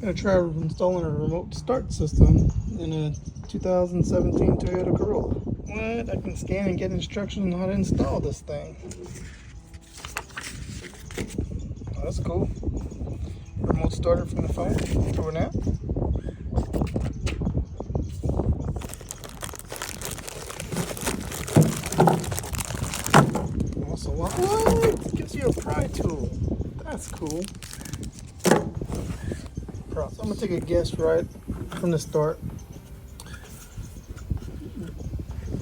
I'm gonna try installing a remote start system in a 2017 Toyota Corolla. What? I can scan and get instructions on how to install this thing. Oh, that's cool. Remote starter from the phone through an app. Also, what? It gives you a pry tool. That's cool. So I'm gonna take a guess right from the start.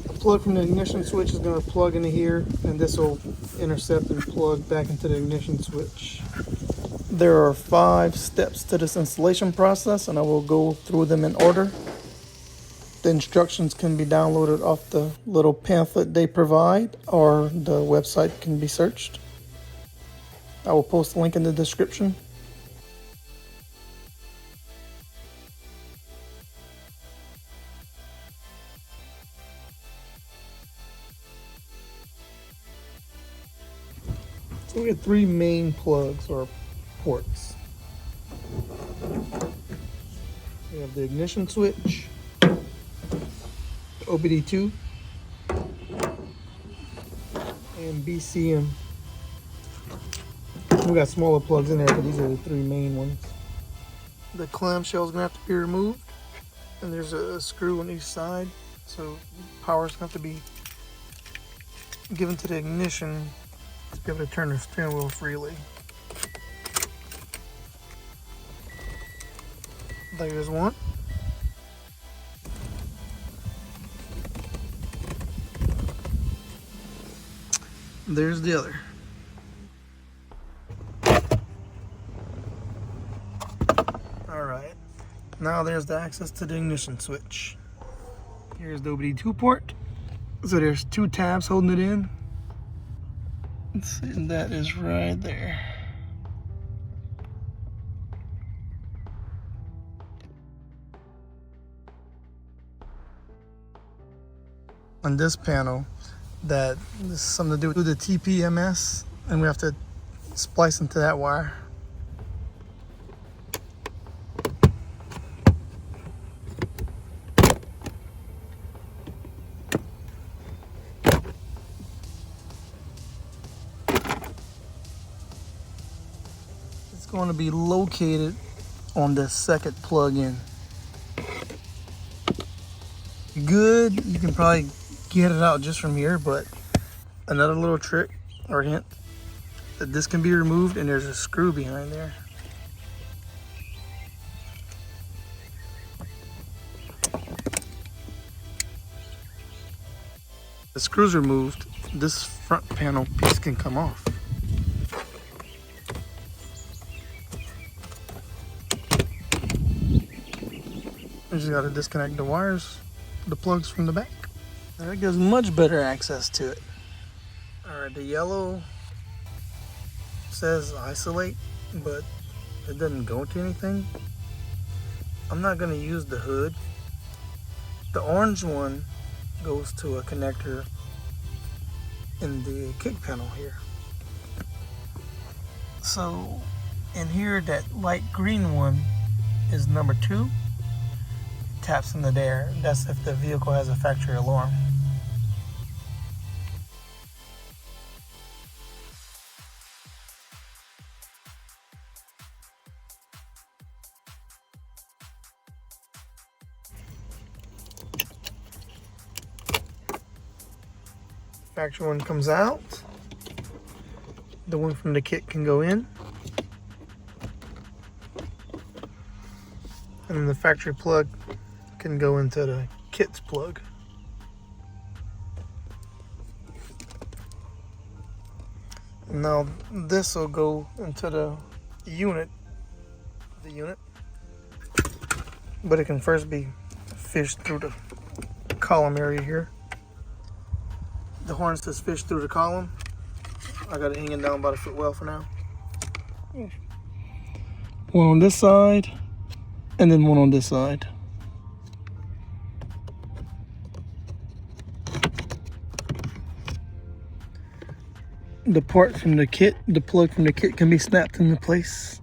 The plug from the ignition switch is gonna plug into here, and this will intercept and plug back into the ignition switch. There are 5 steps to this installation process, and I will go through them in order. The instructions can be downloaded off the little pamphlet they provide, or the website can be searched. I will post a link in the description. So we have 3 main plugs or ports. We have the ignition switch, the OBD2, and BCM. We got smaller plugs in there, but these are the 3 main ones. The clamshell is going to have to be removed, and there's a screw on each side, so power is going to have to be given to the ignition to be able to turn the steering wheel freely. There's one. There's the other. Alright, now there's the access to the ignition switch. Here's the OBD2 port. So there's 2 tabs holding it in. Let's see, and that is right there. On this panel, that this is something to do with the TPMS, and we have to splice into that wire. It's going to be located on the second plug-in. Good, you can probably get it out just from here, but another little trick or hint that this can be removed, and there's a screw behind there. The screw's removed, this front panel piece can come off. You just gotta disconnect the wires, the plugs from the back. That gives much better access to it. Alright, the yellow says isolate, but it doesn't go to anything. I'm not gonna use the hood. The orange one goes to a connector in the kick panel here. So in here, that light green one is number 2. Taps into there. That's if the vehicle has a factory alarm. Factory one comes out. The one from the kit can go in. And then the factory plug can go into the kit's plug. Now this will go into the unit, but it can first be fished through the column area here. The horn says fish through the column. I got it hanging down by the footwell for now. One on this side, and then one on this side. the part from the kit, the plug from the kit can be snapped into place.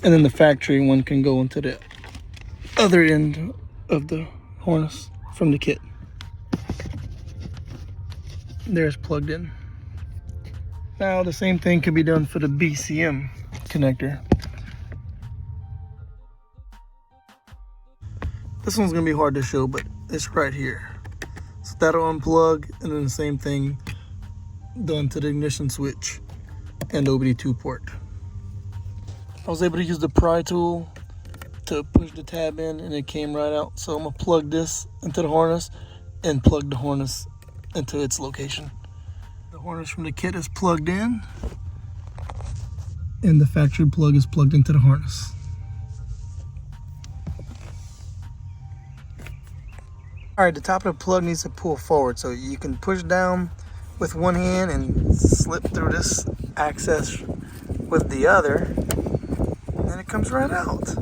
And then the factory one can go into the other end of the harness from the kit. There's plugged in. Now the same thing can be done for the BCM connector. This one's gonna be hard to show, but it's right here. So that'll unplug, and then the same thing done to the ignition switch and OBD2 port. I was able to use the pry tool to push the tab in, and it came right out. So I'm gonna plug this into the harness and plug the harness into its location. The harness from the kit is plugged in, and the factory plug is plugged into the harness. All right, the top of the plug needs to pull forward, so you can push down with one hand and slip through this access with the other, and it comes right out.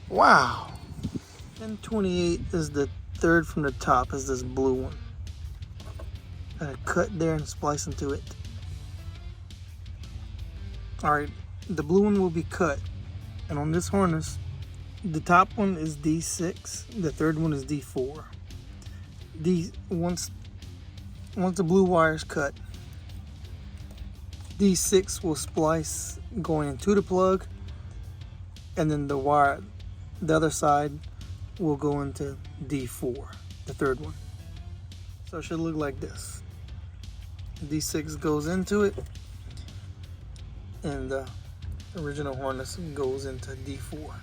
Wow. And 28 is the third from the top, is this blue one. Got a cut there and splice into it. All right, the blue one will be cut, and on this harness, the top one is D6, the third one is D4. Once the blue wire is cut, D6 will splice going into the plug, and then the wire, the other side, will go into D4, the third one. So it should look like this. D6 goes into it, and the original harness goes into D4.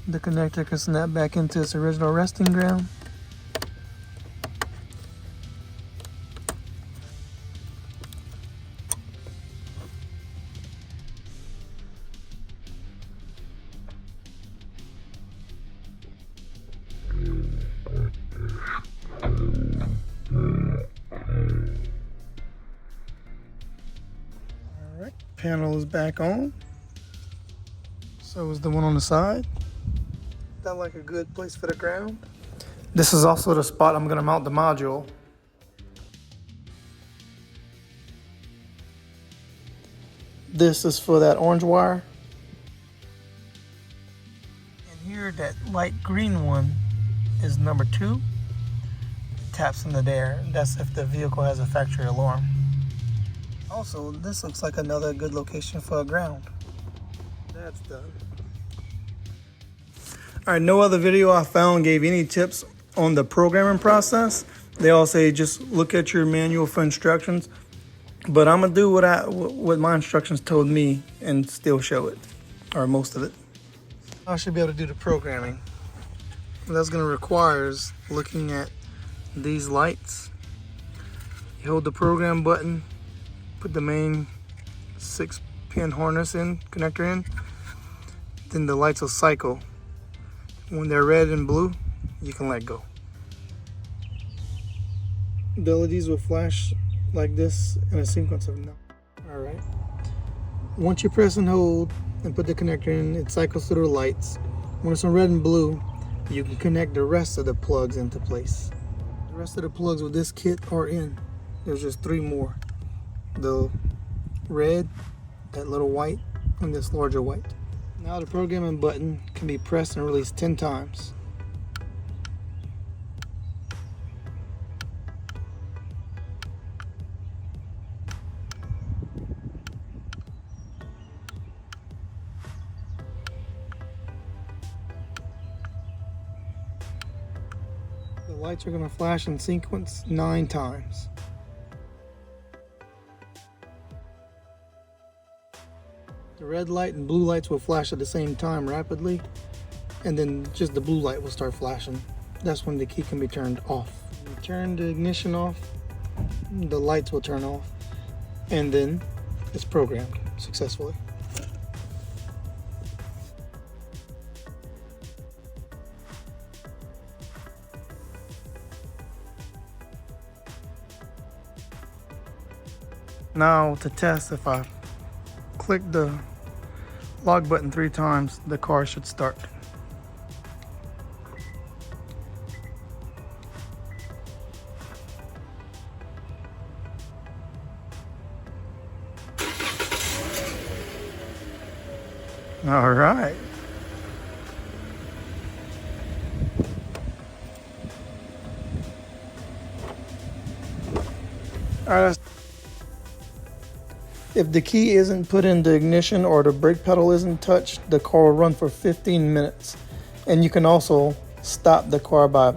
The connector can snap back into its original resting ground. Alright, panel is back on. So is the one on the side. That like a good place for the ground. This is also the spot I'm gonna mount the module. This is for that orange wire. And here, that light green one is number 2. Taps into there. That's if the vehicle has a factory alarm. Also, this looks like another good location for a ground. That's done. All right, no other video I found gave any tips on the programming process. They all say just look at your manual for instructions, but I'm gonna do what my instructions told me and still show it, or most of it. I should be able to do the programming. What that's gonna require is looking at these lights. You hold the program button, put the main 6-pin harness connector in, then the lights will cycle. When they're red and blue, you can let go. The LEDs will flash like this in a sequence of no. All right. Once you press and hold and put the connector in, it cycles through the lights. When it's on red and blue, you can connect the rest of the plugs into place. The rest of the plugs with this kit are in. There's just 3 more. The red, that little white, and this larger white. Now the programming button can be pressed and released 10 times. The lights are going to flash in sequence 9 times. The red light and blue lights will flash at the same time rapidly, and then just the blue light will start flashing. That's when the key can be turned off. When you turn the ignition off, the lights will turn off, and then it's programmed successfully. Now to test, if I click the lock button 3 times, the car should start. All right. All right. If the key isn't put in the ignition or the brake pedal isn't touched, the car will run for 15 minutes. And you can also stop the car by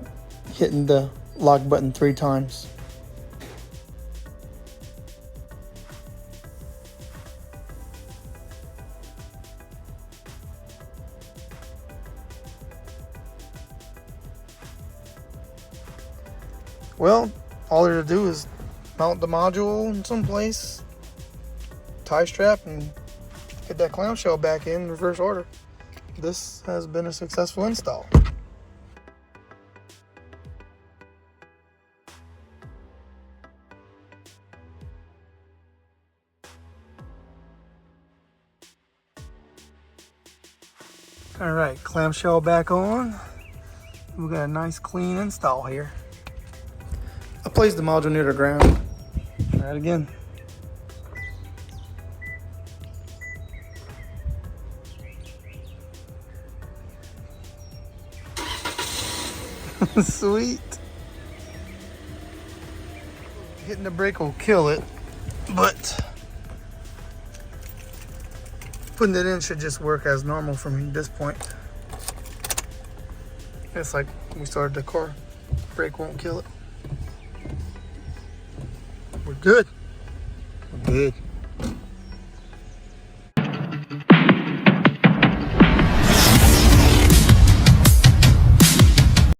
hitting the lock button 3 times. Well, all you're to do is mount the module in some place, tie strap, and get that clamshell back in reverse order. This has been a successful install. All right, clamshell back on. We got a nice clean install here. I placed the module near the ground. Try it again. Sweet. Hitting the brake will kill it, but putting it in should just work as normal from this point. It's like we started the car. Brake won't kill it. We're good. We're good.